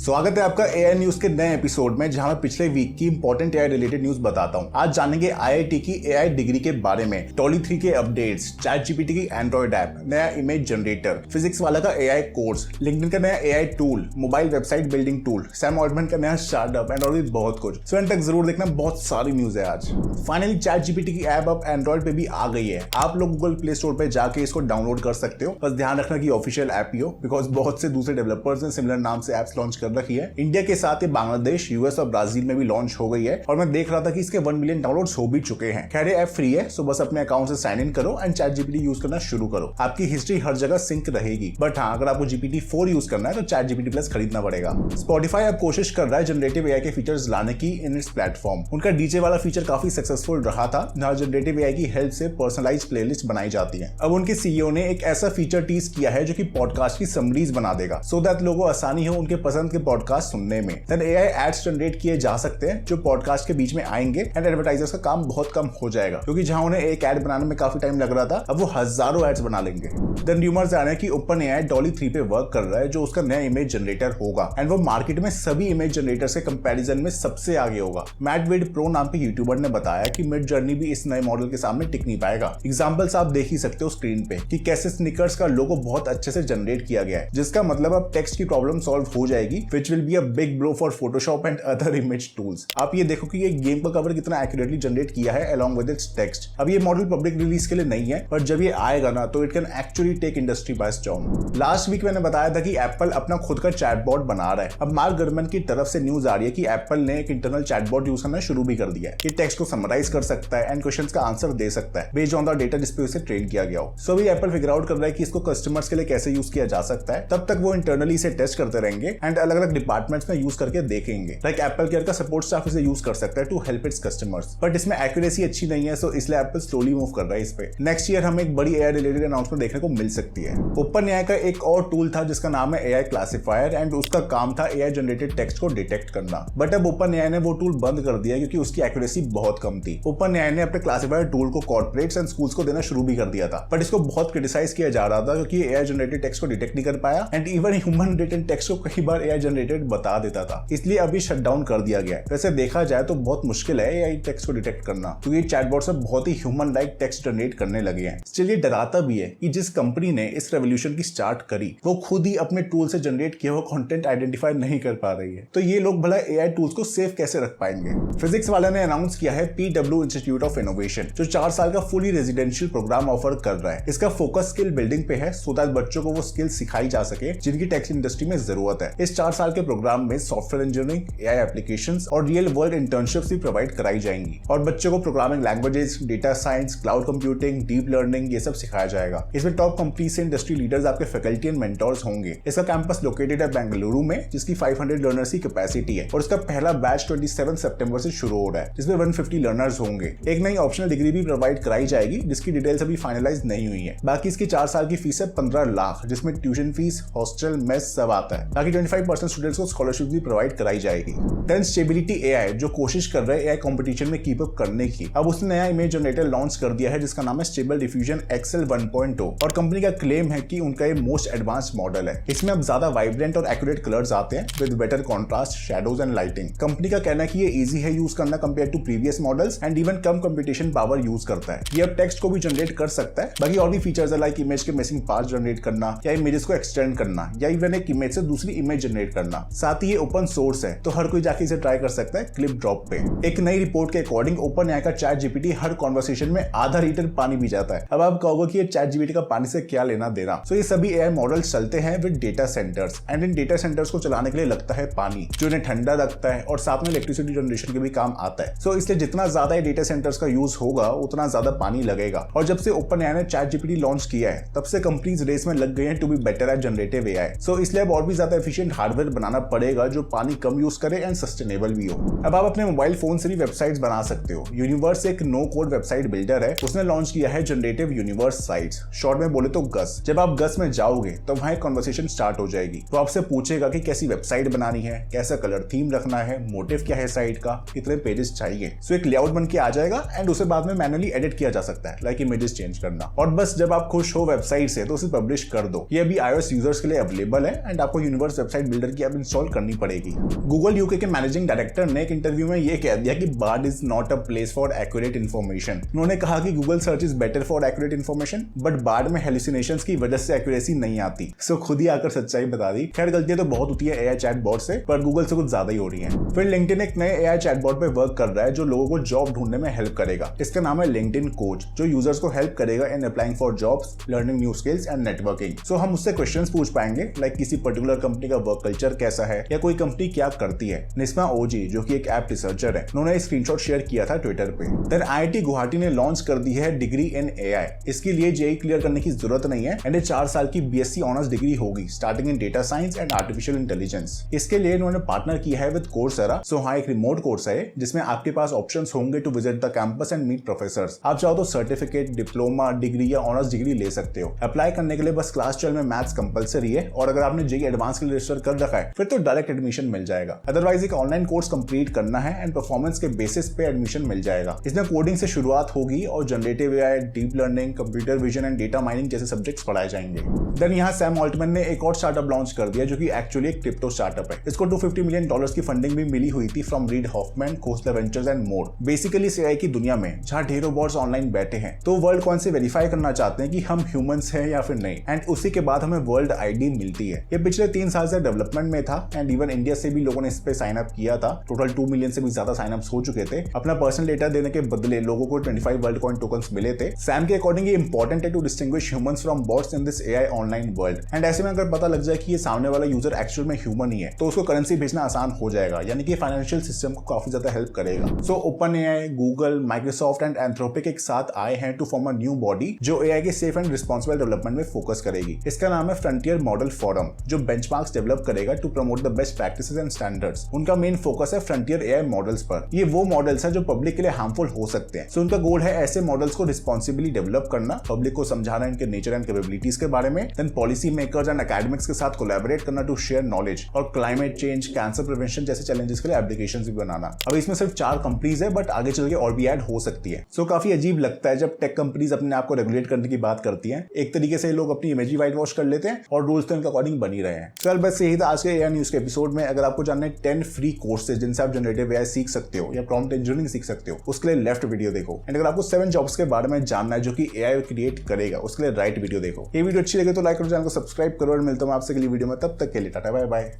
स्वागत है आपका एआई न्यूज के नए एपिसोड में, जहां मैं पिछले वीक की इंपॉर्टेंट एआई रिलेटेड न्यूज बताता हूं। आज जानेंगे आईआईटी की एआई डिग्री के बारे में, डॉली 3 के अपडेट्स, चैट जीपीटी की एंड्रॉइड ऐप, नया इमेज जनरेटर, फिजिक्स वाला का एआई कोर्स, लिंक्डइन का नया AI tool, mobile website building tool, Sam Altman का नया स्टार्टअप एंड और भी बहुत कुछ। सो एंड तक जरूर देखना, बहुत सारी न्यूज है आज। फाइनली चैट जीपीटी की ऐप अब एंड्रॉइड पे भी आ गई है। आप लोग गूगल प्ले स्टोर पे जाके इसको डाउनलोड कर सकते हो, बस ध्यान रखना कि ऑफिशियल ऐप ही हो, बिकॉज बहुत से दूसरे डेवलपर्स ने सिमिलर नाम से ऐप्स लॉन्च कर रखी है। इंडिया के साथ ही बांग्लादेश, यूएस और ब्राजील में भी लॉन्च हो गई है और मैं देख रहा था कि इसके 1 मिलियन डाउनलोड्स हो भी चुके हैं। खैर ऐप फ्री है, सो बस अपने अकाउंट से साइन इन करो एंड चैट जीपीटी यूज करना शुरू करो। आपकी हिस्ट्री हर जगह सिंक रहेगी, बट हाँ, अगर आपको जीपीटी 4 यूज करना है तो चैट जीपीटी प्लस खरीदना पड़ेगा। स्पॉटिफाई अब कोशिश कर रहा है जनरेटिव एआई के फीचर्स लाने की इन इट्स प्लेटफॉर्म। उनका डीजे वाला फीचर काफी सक्सेसफुल रहा था, जहां जनरेटिव एआई की हेल्प से पर्सनलाइज्ड प्लेलिस्ट बनाई जाती है। अब उनके सीईओ ने एक ऐसा फीचर टीज किया है जो कि पॉडकास्ट की समरीज बना देगा, सो दैट लोगों को आसानी हो उनके पसंद के पॉडकास्ट सुनने में। देन एआई एड्स जनरेट किए जा सकते हैं जो पॉडकास्ट के बीच में आएंगे एंड एडवर्टाइजर्स का काम बहुत कम हो जाएगा, क्योंकि जहां उन्हें एक एड बनाने में काफी टाइम लग रहा था, अब वो हजारों एड्स बना लेंगे। देन र्यूमर्स आ रहे हैं कि ओपन एआई डॉली 3 पे वर्क कर रहा है, जो उसका नया इमेज जनरेटर होगा एंड वो मार्केट में सभी इमेज जनरेटर्स के कंपैरिजन में सबसे आगे होगा। मैट विड प्रो नाम के यूट्यूबर ने बताया कि मिड जर्नी भी इस नए मॉडल के सामने टिक नहीं पाएगा। एग्जांपल्स आप देख ही सकते हो स्क्रीन पे कि कैसे स्निकर्स का लोगो बहुत अच्छे से जनरेट किया गया है, जिसका मतलब अब टेक्स्ट की प्रॉब्लम सॉल्व हो जाएगी, which will be a big blow for Photoshop and other image tools. आप ये देखो कि ये गेम का कवर कितना एक्यूरेटली जनरेट किया है अलोंग विद इट्स टेक्स्ट। अब ये मॉडल पब्लिक रिलीज के लिए नहीं है, पर जब ये आएगा ना तो it can actually take industry by storm. Last week मैंने बताया था कि एप्पल अपना खुद का चैटबॉट बना रहा है। अब मार्क गरमन की तरफ से न्यूज आ रही है कि एप्पल ने एक इंटरनल चैटबॉट यूज करना शुरू भी कर दिया है। ये टेक्स्ट को समराइज कर सकता है एंड क्वेश्चंस का आंसर दे सकता है बेस्ड ऑन द डेटा जिस पे उसे ट्रेन किया गया हो। सो अभी एप्पल फिगर आउट कर रहा है कि इसको कस्टमर्स के लिए कैसे यूज किया जा सकता है। तब तक वो इंटरनली इसे टेस्ट करते रहेंगे एंड अलग अलग डिपार्टमेंट्स में यूज करके देखेंगे। लाइक एप्पल केयर का सपोर्ट स्टाफ इसे यूज कर सकता है to help its customers, but इसमें एक्यूरेसी अच्छी नहीं है, सो इसलिए एप्पल स्लोली मूव कर रहा है इस पे। नेक्स्ट ईयर हमें एक बड़ी एआई रिलेटेड अनाउंसमेंट देखने को मिल सकती है। ओपन एआई का एक और टूल था जिसका नाम है एआई क्लासिफायर एंड उसका काम था एआई जनरेटेड टेक्स्ट को डिटेक्ट करना, बट अब ओपन एआई ने वो टूल बंद कर दिया क्योंकि उसकी एक्यूरेसी बहुत कम थी। ओपन एआई ने अपने क्लासिफायर टूल को कॉर्पोरेट्स एंड स्कूल्स को देना शुरू भी कर दिया था, बट इसको बहुत क्रिटिसाइज किया जा रहा था क्योंकि एआई जनरेटेड टेक्स्ट को डिटेक्ट नहीं कर पाया and even human written text को कई बार एआई जनरेटेड बता देता था, इसलिए अभी शट डाउन कर दिया गया है। वैसे देखा जाए तो बहुत मुश्किल है एआई टेक्स्ट को डिटेक्ट करना, क्योंकि चैटबॉट से बहुत ही ह्यूमन लाइक टेक्स्ट जनरेट करने लगे हैं। स्टिल ये डराता भी है कि जिस कंपनी ने इस रेवोल्यूशन की स्टार्ट करी वो खुद ही अपने टूल से जनरेट किया हुआ कंटेंट आइडेंटिफाई नहीं कर पा रही है, तो ये लोग भला एआई टूल्स को सेफ कैसे रख पाएंगे। फिजिक्स वाले ने अनाउंस किया है पीडब्ल्यू इंस्टीट्यूट ऑफ इनोवेशन, जो 4 साल का फुली रेजिडेंशियल प्रोग्राम ऑफर कर रहा है। इसका फोकस स्किल बिल्डिंग पे है, सो दैट बच्चों को वो स्किल सिखाई जा सके जिनकी टेक्स्ट इंडस्ट्री में जरूरत है। इस 4 साल के प्रोग्राम में सॉफ्टवेयर इंजीनियरिंग, एआई एप्लीकेशंस और रियल वर्ल्ड इंटर्नशिप्स भी प्रोवाइड कराई जाएंगी और बच्चों को programming languages, data science, cloud computing, deep learning ये सब सिखाया जाएगा। इसमें टॉप कंपनी से इंडस्ट्री लीडर्स आपके फैकल्टी एंड मेंटर्स होंगे। इसका कैंपस लोकेटेड है बेंगलुरु में, जिसकी 500 लर्नर्स की कैपेसिटी है और इसका पहला बैच 27 सितंबर से शुरू हो रहा है, जिसमें 150 लर्नर्स होंगे। एक नई ऑप्शनल डिग्री भी प्रोवाइड कराई जाएगी, जिसकी डिटेल्स अभी फाइनलाइज नहीं हुई है। बाकी इसकी 4 साल की फीस है 15 लाख, जिसमें ट्यूशन फीस, हॉस्टल, मेस सब आता है। बाकी 25% स्टूडेंट्स को स्कॉलरशिप भी प्रोवाइड कराई जाएगी। देन स्टेबिलिटी एआई, जो कोशिश कर रहे हैं एआई कंपटीशन में कीप अप करने की, अब उसने नया इमेज जनरेटर लॉन्च कर दिया है जिसका नाम है स्टेबल डिफ्यूजन एक्सेल 1.0 और कंपनी का क्लेम है कि उनका ये मोस्ट एडवांस मॉडल है। इसमें अब ज्यादा वाइब्रेंट और एक्यूरेट कलर्स आते हैं with better contrast, shadows and lighting. Company का कहना है कि ये इजी है यूज करना compare to previous models and even कम कंप्यूटेशन पावर यूज करता है। ये अब टेक्स्ट को भी जनरेट कर सकता है। बाकी और भी फीचर्स है लाइक इमेज के मिसिंग पार्ट्स जनरेट करना या इमेजेस को एक्सटेंड करना या इवन एक इमेज से दूसरी इमेज जनरेट करना। साथ ही ये ओपन सोर्स है, तो हर कोई जाके इसे ट्राई कर सकता है क्लिप ड्रॉप पे। एक नई रिपोर्ट के अकॉर्डिंग ओपन एआई का चैट जीपीटी हर कॉन्वर्सेशन में आधा लीटर पानी पी जाता है। अब आप कहोगे कि ये चैट जीपीटी का पानी से क्या लेना देना। तो ये सभी एआई मॉडल्स चलते हैं with data centres and in data centres को चलाने के लिए लगता है पानी, जो इन्हें ठंडा रखता है और साथ में इलेक्ट्रिसिटी जनरेशन के भी काम आता है। सो इसलिए जितना ज्यादा ये डेटा सेंटर्स का यूज होगा उतना ज्यादा पानी लगेगा। और जब से ओपन एआई ने चैट जीपीटी लॉन्च किया है तब से कंपनीज रेस में लग गए हैं to be better at generative AI. So इसलिए अब और भी ज्यादा एफिशिएंट हार्डवेयर बनाना पड़ेगा जो पानी कम यूज करे एंड सस्टेनेबल भी हो। अब आप अपने मोबाइल फोन से भी वेबसाइट्स बना सकते हो। यूनिवर्स एक नो कोड वेबसाइट बिल्डर है, उसने लॉन्च किया है जनरेटिव यूनिवर्स साइट्स, शॉर्ट में बोले तो गस। जब आप गस में जाओगे तो वहां एक कन्वर्सेशन स्टार्ट हो जाएगी। वो आपसे पूछेगा कि कैसी वेबसाइट बनानी है, कैसा कलर थीम रखना है, मोटिव क्या है साइट का, कितने पेजेस चाहिए। सो एक लेआउट बन के आ जाएगा एंड उसे बाद में मैनुअली एडिट किया जा सकता है, लाइक इमेजेस चेंज करना। और बस जब आप खुश हो वेबसाइट से तो उसे पब्लिश कर दो। ये अभी iOS यूजर्स के लिए अवेलेबल है एंड आपको यूनिवर्स वेबसाइट बिल्डर की ऐप इंस्टॉल करनी पड़ेगी। गूगल यूके के मैनेजिंग डायरेक्टर ने एक इंटरव्यू में ये कह दिया कि Bard is not a place for accurate information. उन्होंने कहा कि Google search is better for accurate information, but Bard में हेलुसिनेशंस की वजह से एक्यूरेसी नहीं आती। सो खुद ही आकर सच्चाई बता दी। खैर गलतियां तो बहुत होती है एआई चैटबॉट से, पर गूगल से कुछ ज्यादा ही हो रही है। फिर लिंक्डइन एक नए एआई चैटबॉट पे वर्क कर रहा है जो लोगों को जॉब ढूंढने में हेल्प करेगा। इसका नाम है लिंक्डइन कोच, जो यूजर्स को हेल्प करेगा in applying for jobs, learning new skills and networking. So हम उससे क्वेश्चंस पूछ पाएंगे लाइक किसी पर्टिकुलर कंपनी का वर्क कल्चर कैसा है या कोई कंपनी क्या करती है। निस्मा ओजी जो कि एक ऐप रिसर्चर है, उन्होंने एक स्क्रीनशॉट शेयर किया था ट्विटर पे। देन आईआईटी गुवाहाटी ने लॉन्च कर दी है डिग्री इन एआई। इसके लिए जेईई क्लियर करने की जरूरत नहीं है एंड 4 साल की बीएससी ऑनर्स डिग्री होगी starting in data science and artificial intelligence. इसके लिए इन्होंने पार्टनर किया है विद कोर्सेरा। सो हाँ, एक रिमोट कोर्स है जिसमें आपके पास ऑप्शंस होंगे to visit the campus and meet professors. आप चाहो तो सर्टिफिकेट, डिप्लोमा, डिग्री या ऑनर्स डिग्री ले सकते हो। अप्लाई करने के लिए बस क्लास 12 में मैथ्स कंपलसरी है और अगर आपने जेईई एडवांस के लिए रजिस्टर कर रखा है फिर तो डायरेक्ट एडमिशन मिल जाएगा। अदरवाइज एक ऑनलाइन कोर्स कंप्लीट करना है एंड परफॉर्मेंस के बेसिस पे एडमिशन मिल जाएगा। इसमें कोडिंग से शुरुआत होगी और generative AI, deep learning, computer vision and data mining जैसे सब्जेक्ट्स पढ़ाए जाएंगे। देन यहाँ सैम ऑल्टमैन ने एक और स्टार्टअप लॉन्च कर दिया जो कि एक्चुअली एक क्रिप्टो स्टार्टअप है। इसको $250 मिलियन की फंडिंग भी मिली हुई थी from read Hoffmann, Khosla ventures and more. Basically इस एआई की दुनिया में जहाँ ढेरों बॉट्स ऑनलाइन बैठे हैं तो वर्ल्ड कॉइन से वेरीफाई करना चाहते हैं कि हम ह्यूमंस हैं या फिर नहीं, एंड उसी के बाद हमें वर्ल्ड आईडी मिलती है। ये पिछले 3 साल से डेवलपमेंट में था एंड इवन इंडिया से भी लोगों ने इस पे साइन अप किया था। टोटल 2 मिलियन से भी ज्यादा साइन अप्स हो चुके थे। अपना पर्सनल डेटा देने के बदले लोगों को 25 वर्ल्ड कॉइन टोकन्स मिले थे। सैम के अकॉर्डिंग ये इंपॉर्टेंट है to distinguish humans from bots in this AI online world. And ऐसे में अगर पता लग जाए कि ये सामने वाला यूजर एक्चुअल में ह्यूमन ही है तो उसको करेंसी भेजना आसान हो जाएगा, यानी कि फाइनेंशियल सिस्टम को काफी ज्यादा हेल्प करेगा। So OpenAI, Google, Microsoft and Anthropic एक साथ आए हैं to form a new body जो एआई के सेफ एंड रिस्पॉन्सिबल डेवलपमेंट में फोकस करेगी। इसका नाम है फ्रंटियर मॉडल फोरम, जो बेंचमार्क्स डेवलप करेगा to promote the best practices and standards. उनका मेन फोकस है फ्रंटियर एआई मॉडल्स पर। ये वो मॉडल्स हैं जो पब्लिक के लिए हार्मफुल हो सकते हैं। सो उनका गोल है ऐसे मॉडल्स को रिस्पॉन्सिबली डेवलप करना, पब्लिक को समझाना इनके नेचर एंड कैपेबिलिटीज के बारे में, then policy makers and academics के साथ कोलैबोरेट करना टू शेयर नॉलेज, और क्लाइमेट चेंज, कैंसर प्रिवेंशन जैसे चैलेंजेस के लिए एप्लीकेशंस भी बनाना। अब इसमें सिर्फ 4 कंपनीज है बट आगे चल के और भी ऐड हो सकती है। सो काफी अजीब लगता है जब टेक कंपनीज अपने आप को रेगुलेट करने की बात करती हैं। एक तरीके से लोग अपनी इमेज वाइट वॉश कर लेते हैं और रूल्स तो इनके अकॉर्डिंग बन ही रहे हैं। चल बस यही था आज के एआई न्यूज के एपिसोड में। अगर आपको जानना है 10 फ्री कोर्सेज जिनसे आप जनरेटिव एआई सीख सकते हो या प्रॉम्प्ट इंजीनियरिंग सीख सकते हो, उसके लिए लेफ्ट वीडियो देखो। एंड अगर आपको 7 जॉब्स के बारे में जानना है जो कि एआई क्रिएट करेगा, उसके लिए राइट वीडियो देखो। ये वीडियो अच्छी लगे तो लाइक करो, चैनल को सब्सक्राइब करो और मिलता हूं आपसे अगली वीडियो में। तब तक के लिए टाटा बाय बाय।